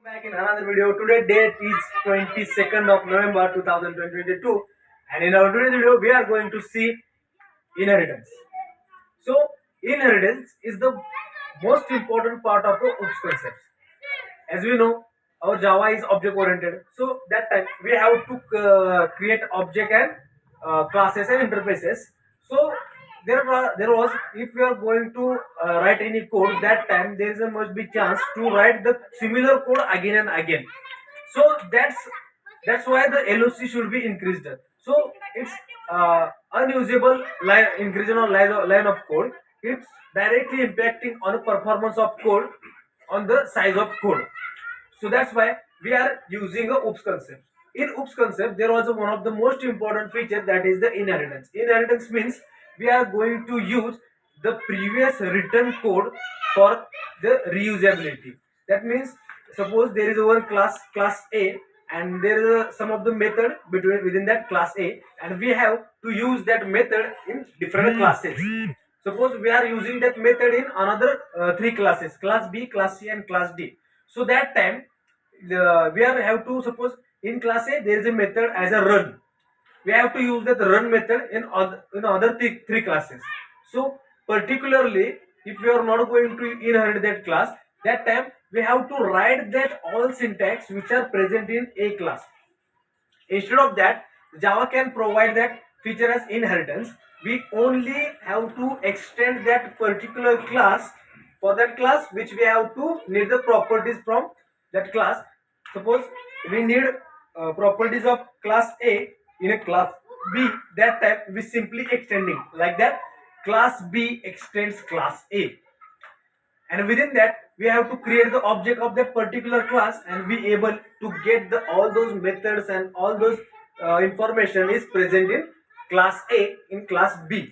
Back in another video. Today date is 22nd of November 2022, and in our today's video we are going to see inheritance. So inheritance is the most important part of the OOPS concepts. As we know, our Java is object oriented, so that time we have to create object and classes and interfaces. So there was, if we are going to write any code, that time there is a must be chance to write the similar code again and again. So that's why the LOC should be increased. So it's unusable line increase on line of code. It's directly impacting on the performance of code, on the size of code. So that's why we are using a OOPS concept. In OOPS concept, there was one of the most important feature, that is the inheritance. Inheritance means we are going to use the previous written code for the reusability. That means suppose there is one class A, and there is some of the method within that class A, and we have to use that method in different classes. Suppose we are using that method in another three classes: class B, class C, and class D. So that time we are have to, suppose in class A there is a method as a run. We have to use that run method in other three classes. So particularly if we are not going to inherit that class, that time we have to write that all syntax which are present in A class. Instead of that, Java can provide that feature as inheritance. We only have to extend that particular class. For that class which we have to need the properties from that class. Suppose we need properties of class A in a class B, that time we simply extending like that: class B extends class A, and within that we have to create the object of that particular class, and be able to get the all those methods and all those information is present in class A in class B.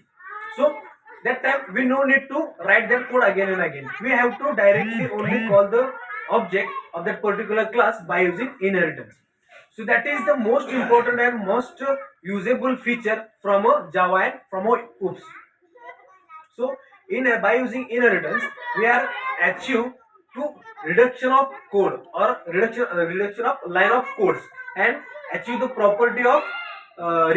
So that time we no need to write that code again and again. We have to directly only call the object of that particular class by using inheritance. So that is the most important and most usable feature from a Java and from a OOPS. So by using inheritance, we are achieve to reduction of code, or reduction of line of codes, and achieve the property of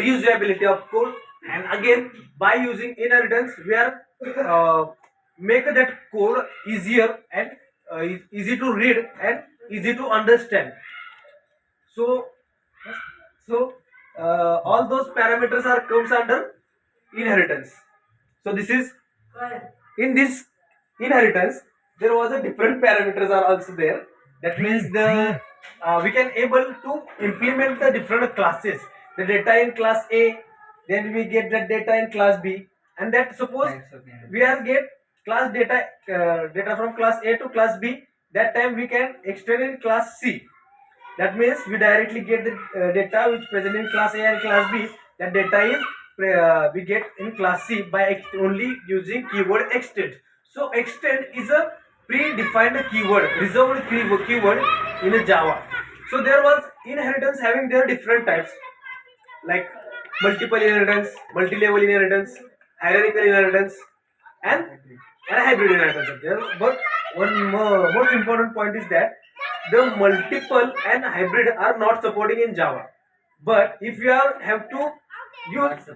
reusability of code. And again, by using inheritance, we are make that code easier and easy to read and easy to understand. So all those parameters are comes under inheritance. So this is, in this inheritance there was a different parameters are also there. That means the we can able to implement the different classes, the data in class A, then we get the data in class B, and that suppose we are get class data from class A to class B, that time we can extend in class C. That means we directly get the data which present in class A and class B. That data is we get in class C by only using keyword extend. So extend is a predefined keyword, reserved keyword in a Java. So there was inheritance having their different types, like multiple inheritance, multi-level inheritance, hierarchical inheritance, and hybrid inheritance are there. But one most important point is that the multiple and hybrid are not supporting in Java. But if you are have to use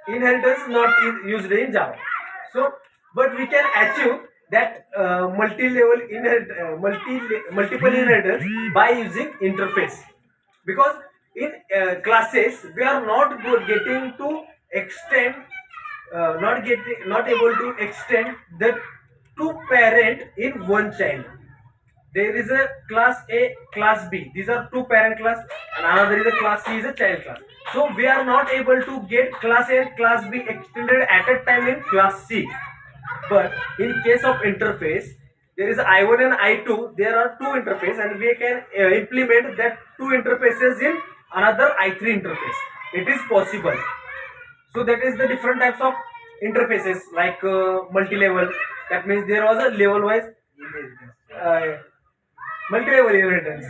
inheritance, not used in Java. So, but we can achieve that multiple inheritance by using interface, because in classes we are getting to extend not able to extend the two parent in one child. There is a class A, class B. These are two parent class, and another is a class C, is a child class. So we are not able to get class A and class B extended at a time in class C. But in case of interface, there is I1 and I2. There are two interfaces, and we can implement that two interfaces in another I3 interface. It is possible. So that is the different types of interfaces, like multi-level. That means there was a level-wise multi-level inheritance.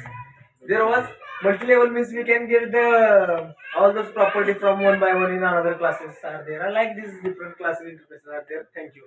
There was multi-level means we can get the all those property from one by one in another classes are there. I like these different classes interfaces are there. Thank you.